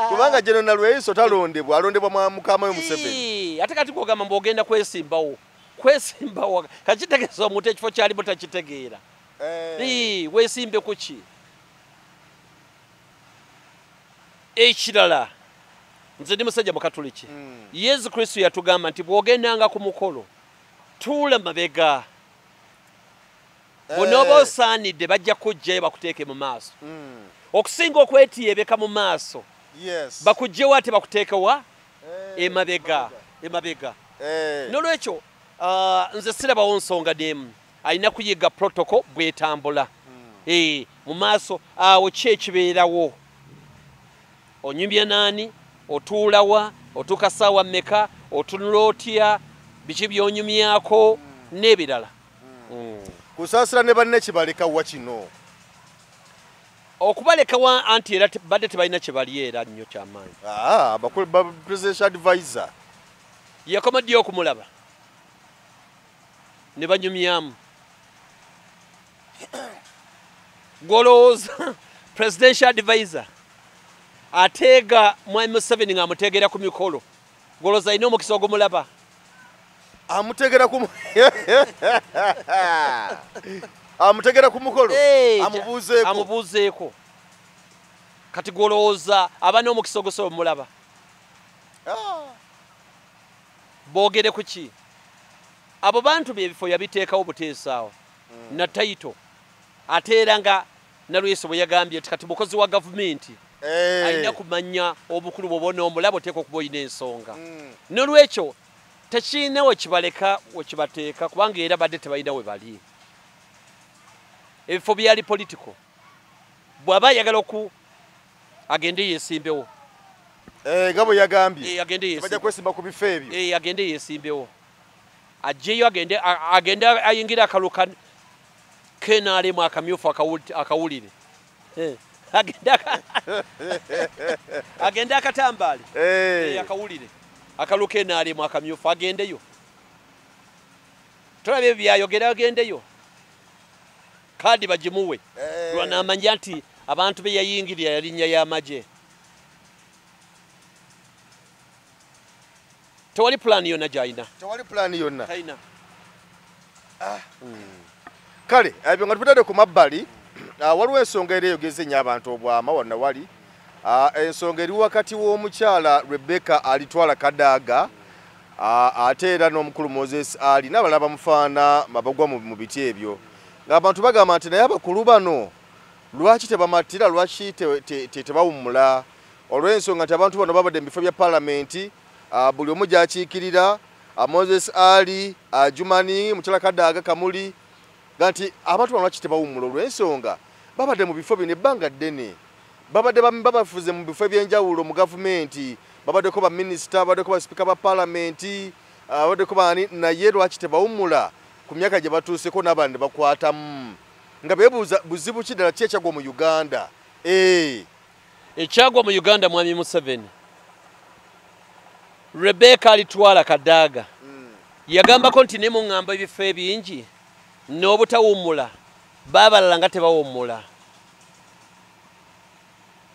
[SPEAKER 2] kubanga General Lweyisa talondebwa alondebwa mukama we Museveni
[SPEAKER 1] ate kati kwogamba mbu ogenda kwesimbawo kakitegeeza omuntu ekifo kyalimu takitegeera weesimbe ku ki ekirala nze ndi musajja mukatuliki Yesu Kristo yatugamba nti bw'ogendanga ku mukolo tuula mabega bw'onooba osaanidde bajja kujjayo bakuteeke mu maaso okusinga okwetiibeka mu maaso bakugjewo ate bakuteekewa emabega nolwekyo nze sirabawo nsonga n'emu alina kuyiga protocol bwetambula mu maaso awo ki ekibeerawo onyumbya naani otuulawa otuuka ssaawa mmeka otunula otya biki by'onyumyako n'ebirala
[SPEAKER 2] kusaasira ne banne kibalekawa kino
[SPEAKER 1] okubalekawa anti era badde tebalina kye bali era nnyo kyamaanyi
[SPEAKER 2] presidential advisor
[SPEAKER 1] yakoma ddi okumulaba ne banyumyamu gwolowooza presidential advisor ateega mwami Museveni ng'amuteegera ku mikolo gwolowooza alina omukisa ogumulaba
[SPEAKER 2] amuteegera ku mukolo
[SPEAKER 1] amubuuzeeko kati gwolowooza aba n'omukisa ogusobola omulaba boogere ku ki abo bantu byebifo yabiteekawo buteesaawo na taito ate era nga Nalweyisa bwe yagambye nti kati mukozi wa gavumenti alina kumanya obukulu bw'obona omulabo oteeka okuba olina ensonga nolwekyo tekiina wekibaleka wekibateeka kubanga era badde tebalina we bali ebifo byali politiko bw'aba ayagala agende yeesimbewo
[SPEAKER 2] nga bwe yagambye
[SPEAKER 1] bajja
[SPEAKER 2] kwesimba ku bifo ebyo
[SPEAKER 1] agende yeesimbewo ajjeyo agende ayingira akaluka kenaalemu akamyufu akawulire agende akatambaale akawulire akaluka enaalemu akamyufu agendeyo tolaba ebyo byayogera agendeyo kaadi bagimuwe lwanaamanya nti abantu be yayingirira yalinnya y'amagye tewali pulaani yonna gy'alina talina
[SPEAKER 2] kale ebyo nga tupitadde ku mabbali waliwo ensonga era eyogeza ennyo abantu obwama wonna wali ensonga eri wakati w'omukyala Rebecca alitwala Kadaga ate era n'omukulu Moses Ali n'abalala bamufaana mabagwa mu biti ebyo ng'abantu bagamba nti naye abakulu bano lwaki tebamatira lwaki tebawummula olw'ensonga nti abantu bano babadde mu bifo bya paalamenti buli omu gy'akiikirira Moses Ali Jumani mukyala Kadaga Kamuli nti abantu bano lwaki tebawummula olw'ensonga babadde mu bifo bino ebbanga ddene babadde babafuze mu bifo ebyenjawulo mu gavumenti babaddeko baminisita babaddeko basipika ba paalamenti babaddeko bani naye lwaki tebawummula ku myaka gye batuuseko n'abandi bakwatamu nga beebuuza buzibu ki ddala ki ekyagwa mu Uganda
[SPEAKER 1] ekyagwa mu Uganda mwami Museveni Rebecca alitwala Kadaga yagambako nti ne mu ŋŋamba ebifo ebingi n'obutawummula baabalala nga tebawummula.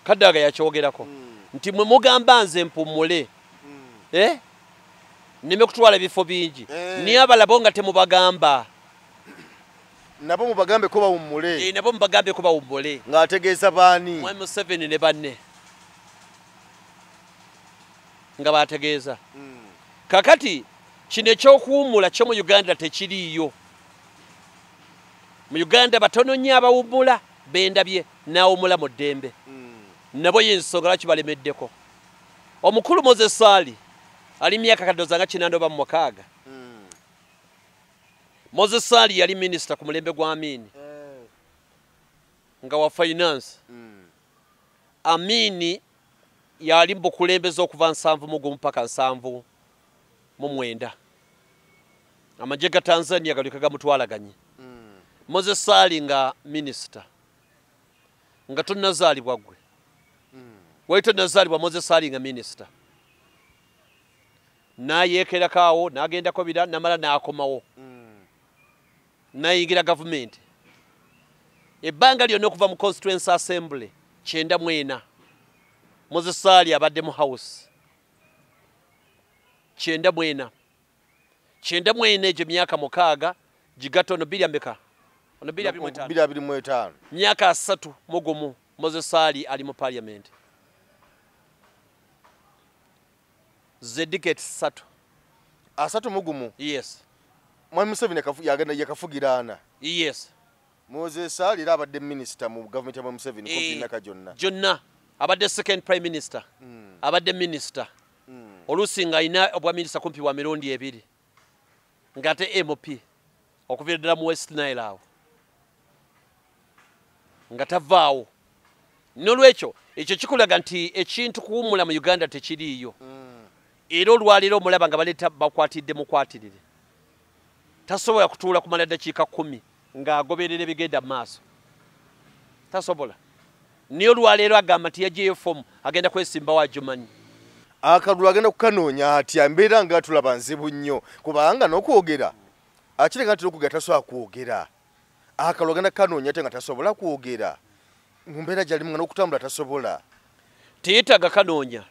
[SPEAKER 1] Kadaga yakyogerako nti mwe mugamba nze mpummule nime kutwala ebifo bingi niye abalabo nga temubagamba
[SPEAKER 2] nabo mubagambe ko bawummule
[SPEAKER 1] nabo mubagambe ko bawummule
[SPEAKER 2] ng'ategeeza baani
[SPEAKER 1] Mwami Museveni ne banne nga bategeeza kakati kino ekyokuwummula kyo mu Uganda tekiriiyo. Mu Uganda batono nnyo abawummula bendabye n'awummula mu ddembe nabo y'ensonga lwaki balemeddeko. Omukulu Moses Ali ali myaka kadoza nga 96. Moses Ali yali minisita ku mulembe gwa Amini nga wa finance. Amini yali mbukulembeza okuva 7 mpaka 7 amagye ga Tanzania galika gamutwalaganye. Moses Ali nga minisita nga tonnazaalibwa gwe waito nazaalibwa Moses Ali nga minisita nayeekerakaawo n'agendako bira namala n'akomawo nayingira gavumenti ebbanga lyonna okuva mu Constituency Assembly 94 Moses Ali abadde mu house 94 egyo myaka 6 gigatono bilyambeka ono
[SPEAKER 2] 225
[SPEAKER 1] myaka 3 Moses Ali ali mu parliament zedicate
[SPEAKER 2] 3
[SPEAKER 1] yes
[SPEAKER 2] Mwami Museveni yakafugiraana
[SPEAKER 1] yes
[SPEAKER 2] Moses Ali era abadde minisita mu government ya Mwami Museveni kumpi naka
[SPEAKER 1] jonna abadde second prime minister abadde minister oluusi nga alina obwa minisita kumpi wa mirundi 2 ng'ate MP okuviira ddala mu West Nile awo nga tavaawo. N'olwekyo ekyo kikulaga nti ekintu kuwummula mu Uganda tekiriiyo. Era olwaleero omulaba nga baleeta bakwatidde mukwatirire tasobola kutuula kumala ddakiika 10 ng'agoberera ebigenda mu maaso tasobola. Niyo olwaleero agamba nti yagiyeyo fomu agenda kwesimbawo ajumanyi.
[SPEAKER 2] Akalulu agenda kukanoonya atya mbeera nga tulaba nzibu nnyo kubanga n'okwogera akireka nti n'okwogera tasobola kwogera. Akalulu agenda kukanoonya ate nga tasobola kwogera mu mbeera gy'alimu nga n'okutambula tasobola.
[SPEAKER 1] Teyeetaaga kanoonya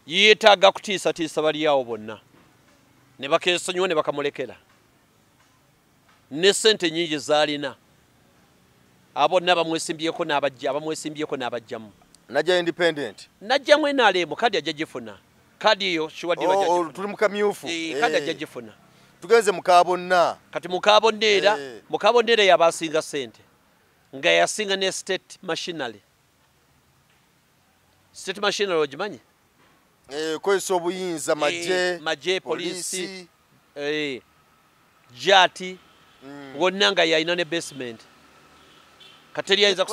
[SPEAKER 1] yeetaaga kutiisatiisa bali awo bonna ne bakeesonyiwa ne bakamulekera ne ssente nnyingi z'alina abonna bamwesimbyeko n'abajjamu
[SPEAKER 2] najja independent
[SPEAKER 1] najjamu NRM kadi ajja gifuna kadi eyo
[SPEAKER 2] tuli mu kamyufu
[SPEAKER 1] kadi ajja gifuna
[SPEAKER 2] tugenze mukabonna
[SPEAKER 1] kati mukabondeera yabasinga ssente nga yasinga ne state machinery ogimanyi
[SPEAKER 2] kozesa obuyinza
[SPEAKER 1] magye polisi jati wonna nga yalina ne basement kateri ayinza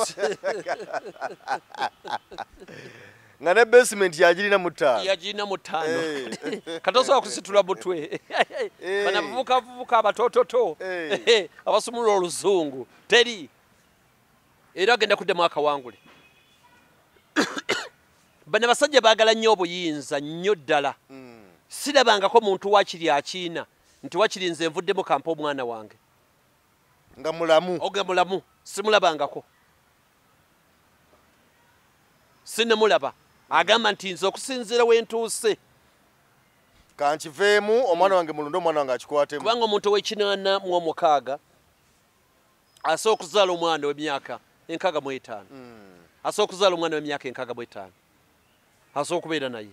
[SPEAKER 2] nga ne basement yagirina mu
[SPEAKER 1] ttaano kati osobola kusitula mutwe bana bavubuka abatoototo abasumulula oluzungu teri era agenda kuddemu akawangule. Bana basajja baagala nnyo obuyinza nnyo ddala. Sirabangako muntu wakiri akiina nti wakiri nze nvuddemu kampa omwana wange
[SPEAKER 2] nga mulamu simulabangako sinemulaba agamba nti nze okusinziira wentuuse kankiveemu omwana wange mulunde omwana wange akikwatemu
[SPEAKER 1] kubanga omuntu ow'ekinaana asobola okuzaala omwana w'emyaka 65 asobola okuzaala omwana w'emyaka 65 asobola okubeera naye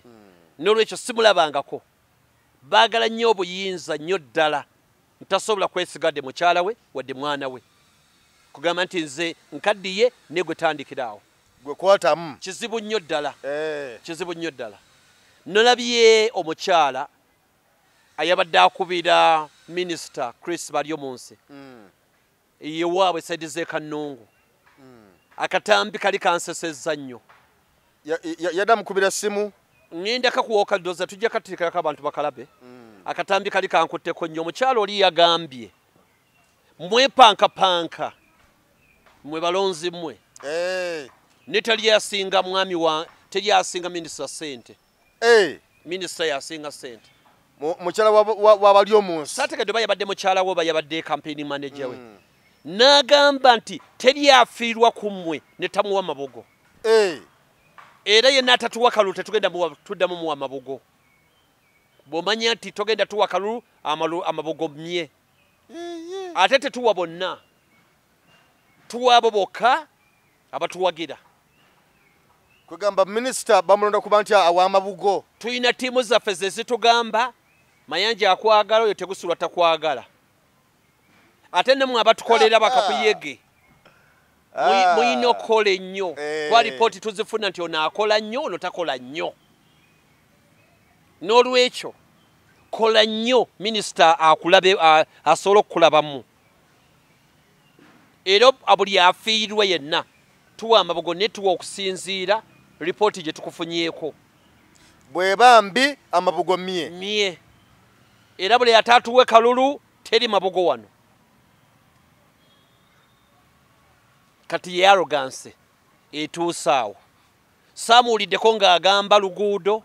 [SPEAKER 1] n'olwekyo simulabangako baagala nnyo obuyinza nnyo ddala ntasobola kwesigadde mukyala we wadde mwana we kugamba nti nze nkaddiye ne gwe tandikiraawo
[SPEAKER 2] gwe kwatamu
[SPEAKER 1] kizibu nnyo ddala nolabye omukyala ayabadde akubira minisita Chris Baryomunsi yewaabwe saidi z'Ekannungu akatambi kali kansesezza nnyo
[SPEAKER 2] yadda mukubira simu
[SPEAKER 1] ngenda kakuwoka doza tujja katirikako abantu bakalabe akatambi kali kankutteko nnyo omukyala oli yagambye mwepankapanka mwe balonzi mmwe ne teri yasinga mwami wa teri yasinga minisita ssente minisita yasinga ssente
[SPEAKER 2] mukyala wabali omunsi
[SPEAKER 1] saategedde oba yabadde mukyala we oba yabadde campaign manager we n'agamba nti teri afiirwa ku mmwe ne tamuwa mabugo era yenna atatuwa kalulu tetugenda tuddamu muwa mabugo bw'omanya nti togenda tuwa kalulu amabugo mmye ate tetuwa bonna tuwa abo bokka abatuwagira
[SPEAKER 2] kwegamba minisita bamulonda kuba nti awa amabugo
[SPEAKER 1] tulina ttiimu zaffe ze zitugamba Mayanja akwagala oyo tegusulwa takwagala ate ne mwe abatukolera bakakuyege muyina okukola ennyo kwa lipooti tuzifuna nti ono akola nnyo ono takola nnyo n'olwekyo kola nnyo minisita akulabe asobola okukulabamu era buli afiirwe yenna tuwa amabugo ne tuwa okusinziira lipooti gye tukufunyeeko
[SPEAKER 2] bweba mbi amabugo mye
[SPEAKER 1] era buli atatuwe kalulu teri mabugo wano kati ye arrogance etuusaawo saamuwuliddeko ng'agamba luguudo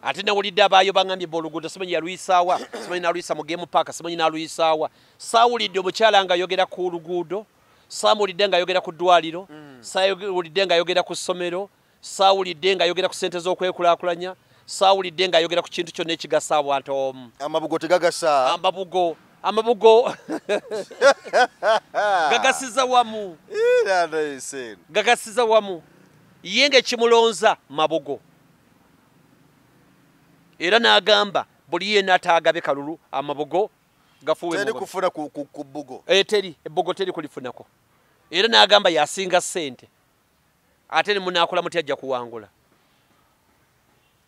[SPEAKER 1] ate nawulidde abaayo bangambye oluguudo simanyi yaluyisaawa simanyi naluyisa mu game park simanyi naluyisaawa saawulidde omukyala ng'ayogera ku luguudo saamulidde ng'ayogera ku ddwaliro saawulidde ng'ayogera ku ssomero saawulidde ng'ayogera ku ssente z'okwekulaakulanya saawulidde ng'ayogera ku kintu kyonna ekigasa abantu omu
[SPEAKER 2] amabugo tegagasa
[SPEAKER 1] amabugo gagasiza wamu gagasiza wamu ye ng'ekimulonza mabugo era n'agamba buli yenna ataagabe kalulu amabugo gafuwe
[SPEAKER 2] teri kufuna ku bbugo
[SPEAKER 1] teri ebbugo teri kulifunako era n'agamba yasinga ssente ate ne munaakola muti ajja kuwangula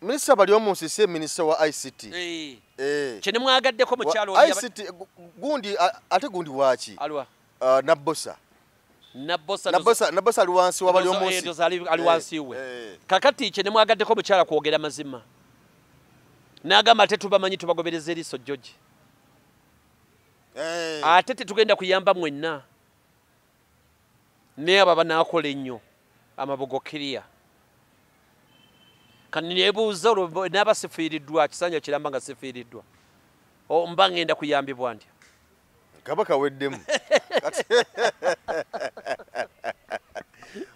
[SPEAKER 2] minisita bali omunsi si minisita wa ICT
[SPEAKER 1] kye ne mwagaddeko mukyalo
[SPEAKER 2] ICT gundi ate gundi waki
[SPEAKER 1] alwa
[SPEAKER 2] Nabbosa ali wansi wabali omunsi
[SPEAKER 1] ali wansi we kakati kye ne mwagaddeko mukyala kwogera mazima n'agamba ate tubamanyi tubagobereza eriiso George ate tetugenda kuyamba mwenna naye abo banaakola ennyo amabugo kiriya kani neebuuza naaba sifiiriddwa kisanja kiramba nga sifiiriddwa mba ngenda kuyambibwa ndya
[SPEAKER 2] kabaka weddemu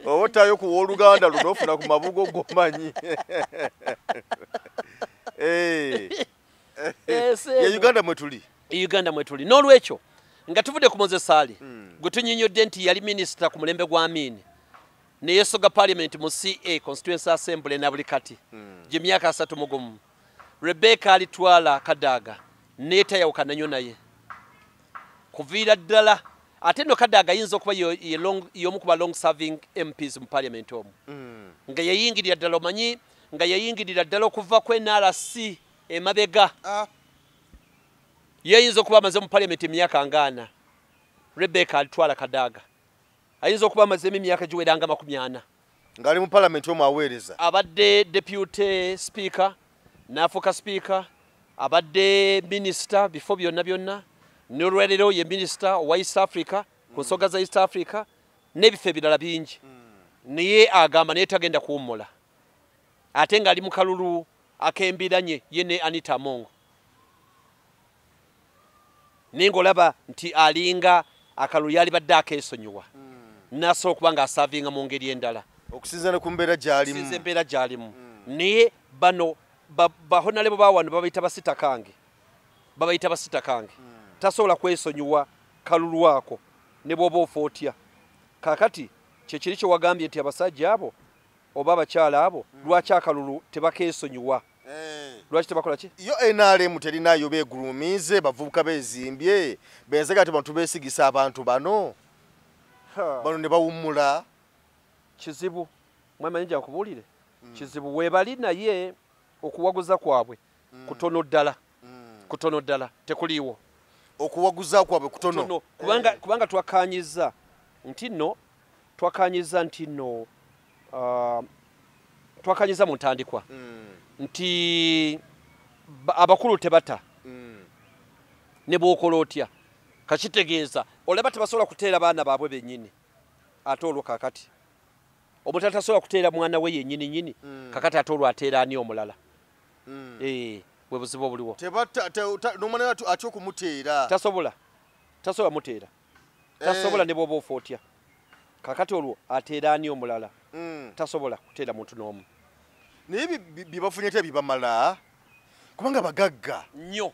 [SPEAKER 2] owotayo kuwa oluganda luno ofuna ku mabugo gomanyi Uganda mwetuli
[SPEAKER 1] n'olwekyo nga tuvudde ku Moses Ali gwe tunyinyodde nti yali minisita ku mulembe gwa Amin ne yesoga parliament mu CA Constituency Assembly na buli kati gye myaka 31 Rebecca alitwala Kadaga neetayawukana nnyo naye kuviira ddala ate no Kadaga ayinza okuba y'omu ku ba long serving MPs mu parliament omu nga yayingirira ddala omanyi nga yayingirira ddala okuva ku NRC emabega yayinza okuba amaze mu parliament emyaka ngana Rebecca alitwala Kadaga ayinza okuba amaze emyaka giweranga 40
[SPEAKER 2] ngali mu parliament omu aweereza
[SPEAKER 1] abadde deputy speaker n'afuuka speaker abadde minister bifo byonna n'olwaleero ye minister wa East Africa ku nsonga za East Africa n'ebifo ebirala bingi naye agamba naye tagenda kuwummula ate ng'ali mu kalulu akembiranye ye ne Anita Amongo naye ng'olaba nti alinga akalulu yali badde akeesonyiwa n'asobola okuba ng'asaavinga mu ngeri endala
[SPEAKER 2] okusinziira ku mbeera gy'alimu
[SPEAKER 1] naye bano bahonalebo bawano babayita basita kange tasobola kwesonyiwa kalulu ako ne bw'oba ofa otya kaakati kyekiri kye wagambye nti abasajja abo oba abakyala abo lwaki akalulu tebakeesonyiwa lwaki tebakola ki
[SPEAKER 2] yo NRM terinayo beegulumiize bavubuka beezimbye benzaga ati bantu beesigisa abantu bano ne bawummula
[SPEAKER 1] kizibu mwemanyi nja nkubuulire kizibu weebali naye okuwaguza kwabwe kutono ddala tekuliiwo
[SPEAKER 2] okuwaguza kwabwe kutono
[SPEAKER 1] kubanga twakanyiza nti nno twakanyiza mu ntandikwa nti abakulu tebata ne bw'okola otya kakitegeeza olaba tebasobola kuteera baana baabwe bennyini ate olwo kaakati omuntu atasobola kuteera mwana we yennyini nyini kakati ate olwo ateera ani omulala bwe buzibu obuliwo
[SPEAKER 2] nomwana atya okumuteera
[SPEAKER 1] tasobola muteera tasobola ne bw'oba ofa otya kakati olwo ateera ani omulala tasobola kuteera muntu n'omu
[SPEAKER 2] naye byebafunye tya bibamala kubanga bagagga
[SPEAKER 1] nnyo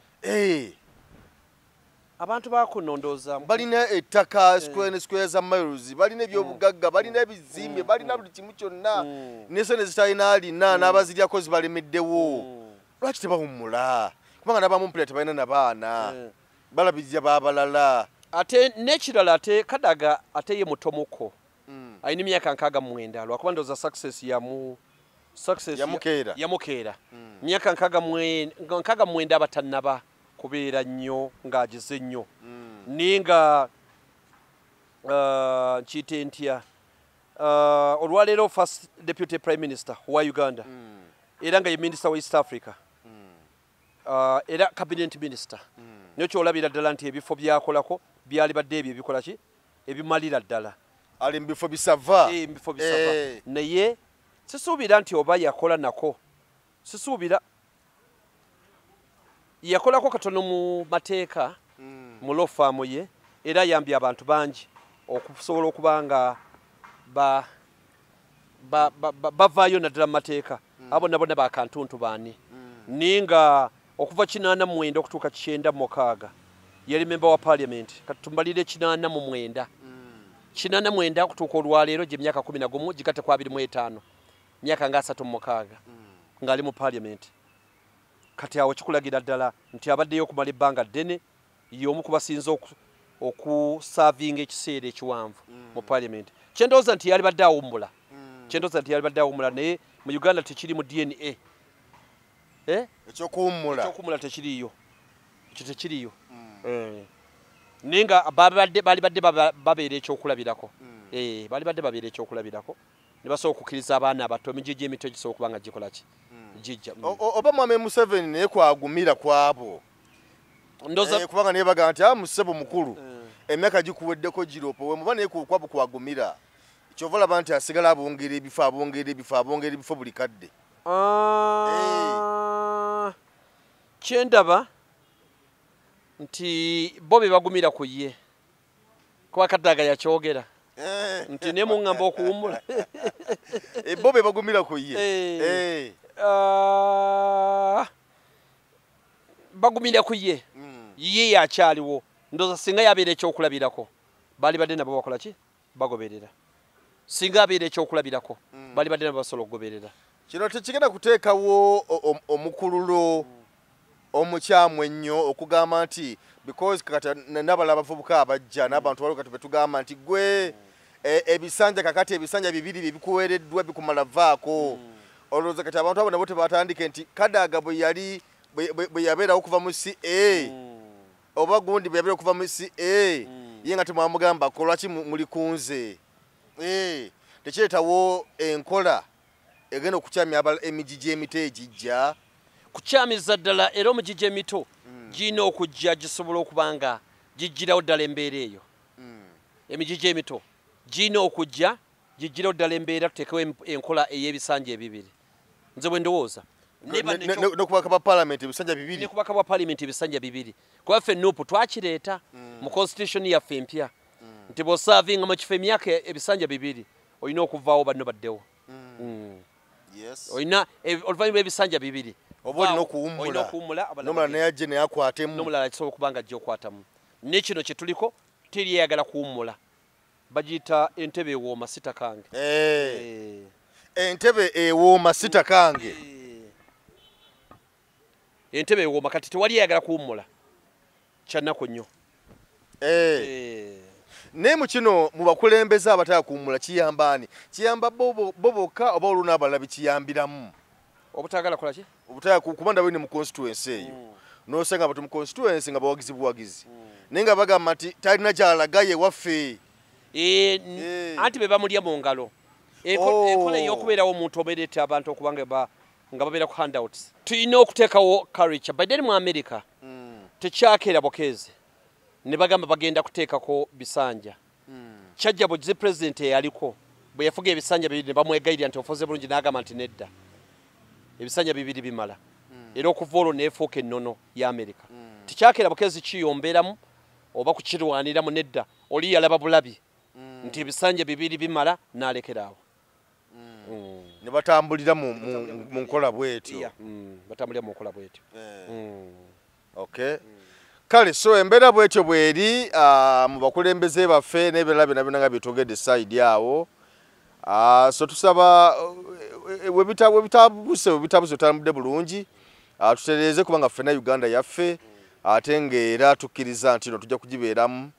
[SPEAKER 1] abantu bakunondooza
[SPEAKER 2] balina ettaka square za miles balina ebyobugagga balina ebizimbe balina buli kimu kyonna nesente zitalina alina n'abaziryako zibalemeddewo lwaki tebawummula kubanga n'abamu mpira tebalina nabaana balabirira baabalala
[SPEAKER 1] ate n'ekirala ate Kadaga ate ye mutomuko alina emyaka 69 lwakuba ndooza success yamukeera myaka 69 abatannaba kubeera nnyo ng'agize nnyo ninga nkiyite ntya olwaleero first deputy prime minister wa Uganda era nga ye minister wa East Africa era cabinet minister niyo kyolabira ddala nti ebifo byakolako byali badde ebyo ebikola ki ebimalira ddala
[SPEAKER 2] ali mu bifo bisava
[SPEAKER 1] naye sisuubira nti oba yakola nako sisuubira yakolako katono mu mateeka mu lofaamu ye era ayambye abantu bangi okusobola okuba nga bavaayo naddala mu mateeka abo nabona bakantuntu baani ninga okuva 89 okutuuka 96 yali memba wa parliament kati tumbalire 89 okutuuka olwaleero gye myaka 11 gikate kwa 25 myaka nga 36 ng'ali mu parliament kati awo kikulagira ddala nti abaddeyo okumala ebbanga ddene y'omu kubasinza okusavinga ekiseera ekiwanvu mu parliament kyendowooza nti yali badde awummula naye mu Uganda tekiri mu DNA ekyokuwummula tekiriyo ekyo tekiriyo naye nga bali badde babeera ekyokulabirako ne basobola okukkiriza abaana abato emijiji emito gisobola okuba nga gikola ki jijja
[SPEAKER 2] oba Mwami Museveni naye kwagumira kwabo kubanga naye baga nti Musebo mukulu emyaka gikuweddeko giropo we muba naye kwabo kwagumira kyova olaba nti asigala abongera ebifo buli kadde
[SPEAKER 1] kyendaba nti bo be bagumira ku ye kuba Kadaga yakyogera nti ne muŋŋamba okuwummula
[SPEAKER 2] bo be bagumira ku ye
[SPEAKER 1] bagumira ku ye yakyaliwo ndooza singa yabeera ekyokulabirako baali badde nabo bakola ki bagoberera singa abeera ekyokulabirako baali badde nabo basobola okugoberera
[SPEAKER 2] kino tekigenda kuteekawo omukululo omukyamu ennyo okugamba nti because kati nabala abavubuka abajja n'abantu waliwo kati betugamba nti gwe ebisanja kakati ebisanja bibiri bikuweereddwa bikumala vaako olowooza kati abantu abo nabo tebatandike nti Kadaga bwe yabeerawo okuva mu CA oba gundi bwe yabeera okuva mu CA ye nga temwamugamba kolwaki muli kunze tekireetawo enkola egenda okukyamya emijiji emito egijja
[SPEAKER 1] kukyamiza ddala era omugigi emito girina okujja gisobola okuba nga gijjirawo ddala embeera eyo emigigi emito girina okujja gijjirawo ddala embeera tuteekewo enkola ey'ebisanja ebibiri nze bwe ndowooza
[SPEAKER 2] nokubaka bwa parliament ebisanja bibiri
[SPEAKER 1] nekubaka bwa parliament ebisanja bibiri kuba ffe nuupu twakireeta mu constitution yaffe empya nti bw'osaavinga mu kifo emyaka ebisanja bibiri olina okuvaawo banno baddewo olina oluvannyuma ebisanja bibiri
[SPEAKER 2] oba olina okuwummula nomulala naye ajje naye akwatemu
[SPEAKER 1] nomulala kisobola okuba nga ajja okwatamu nekino kye tuliko teri eyagala kuwummula bagiyita entebe ewooma sitakange
[SPEAKER 2] entebe ewooma sitakange
[SPEAKER 1] entebe ewooma kati tewali eyagala kuwummula kyannaku nnyo
[SPEAKER 2] naye mu kino mu bakulembeze abataya kuwummula kiyamba ani kiyamba bo bokka oba olwo n'abalala bikiyambiramu
[SPEAKER 1] obutagala kola ki
[SPEAKER 2] obutaya kubanda bwine mu constituency eyo nosanga batu mu constituency nga bawagizi buwagizi naye nga bagamba nti talina gyalagaye waffe
[SPEAKER 1] anti be bamulya mu ngalo enkola ey'okubeerawo omuntu obeereta abantu okubanga nga babeera ku handouts tulina okuteekawo culture by then mu America tekyakeera bukeezi ne bagamba bagenda kuteekako bisanja kyajja bwe president eyaliko bwe yafuga ebisanja bibiri ne bamwegayirira nti ofuze bulungi n'agamba nti nedda ebisanja bibiri bimala era okuva olwo neefuuka ennono ya Amerika tikyakera bukezi kiyomberamu oba kukirwaniramu nedda oli yalaba bulabi nti ebisanja bibiri bimala n'alekeraawo
[SPEAKER 2] ne batambulira mu nkola bwetyo
[SPEAKER 1] batambulira mu nkola bwetyo
[SPEAKER 2] okay kale so embeera bwetyo bweri mu bakulembeze baffe n'ebeera byonna byonna nga byetwogedde side yawo so tusaba webitabuse tutambudde bulungi tutereeze kubanga ffenna Uganda yaffe ate ng'era tukkiriza nti no tujja kugibeeramu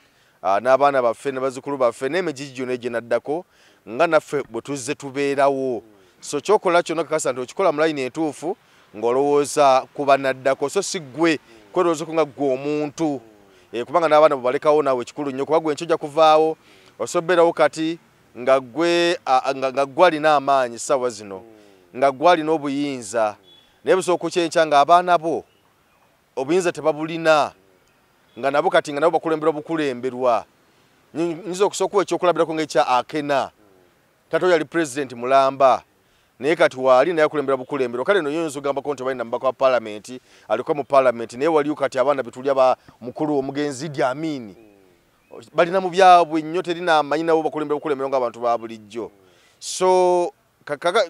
[SPEAKER 2] n'abaana baffe ne bazzukulu baffe n'emijiji gyonna egyenaddako nga naffe bwe tuzze tubeerawo so kyokola kyonna kakasa nti okikola mu layini entuufu ng'olowooza ku bannaddako so si ggwe kwerowooza ko nga ggwe omuntu kubanga n'abaana bwe balekawo naawe ekikulu nnyo kuba gwe nkyo kuvaawo osoberawo kati nga ggwe alina amaanyi ssaawa zino nga ggwe alina obuyinza naye busooka kyenkya ng'abaana bo obuyinza tebabulina nga nabo kati nga nabo bakulemberwa bukulemberwa nyiza okusooka ekyokulabirako ng'ekya Akena tato yali president mulamba naye kati waali naye akulembera bukulemberwa kale no yonzo gambako nti balina mbaka wa parliament aliko mu parliament naye waliyo kati abaana betulya ba mukulu omugenzi Idi Amin balina mu byabwe nnyo terina amanyi nabo bakulembera bukulembera ng'abantu ba bulijjo so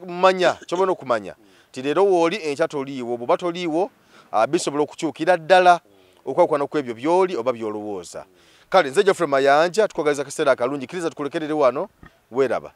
[SPEAKER 2] manya kyobona okumanya ti leero wooli enkya toliiwo bw'oba toliiwo bisobola okukyukira ddala okwakwana ku ebyo by'oli oba by'olowooza kale nze Geoffrey Mayanja tukwagaliza kaseera akalungi kiriza tukulekerere wano weeraba.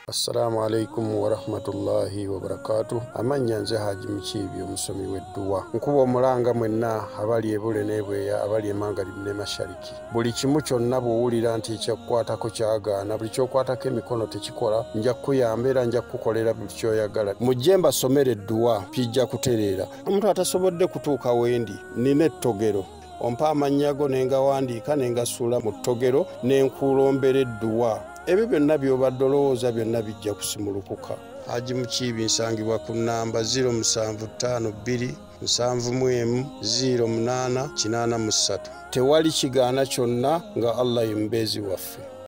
[SPEAKER 3] Assalamu alaikum wa rahmatullahi wa barakatuh. Amanya nze Haji Mukiibi omusomi w'edduwa. Nkuba omulanga mwenna abali ebule n'ebweya abali emanga ne mashariki. Buli kimu kyonna bw'owulira nti ekyakukwatako kyagaana buli kyokwatako emikono tekikola nja kukuyamba era nja kukukolera buli kyoyagala. Mujje mbasomere edduwa kijja kutereera. Omuntu atasobodde kutuuka wendi nina ettogero. Ompa amannya go ne ngawandiika ne ngasuula mu ttogero ne nkulombera edduwa. Ebyo byonna by'obadde olowooza byonna bijja kusimulukuka. Haji Mukiibi nsangibwa ku nnamba 0752 71 08 83. Tewali kigaana kyonna nga Allah ye mubeezi waffe.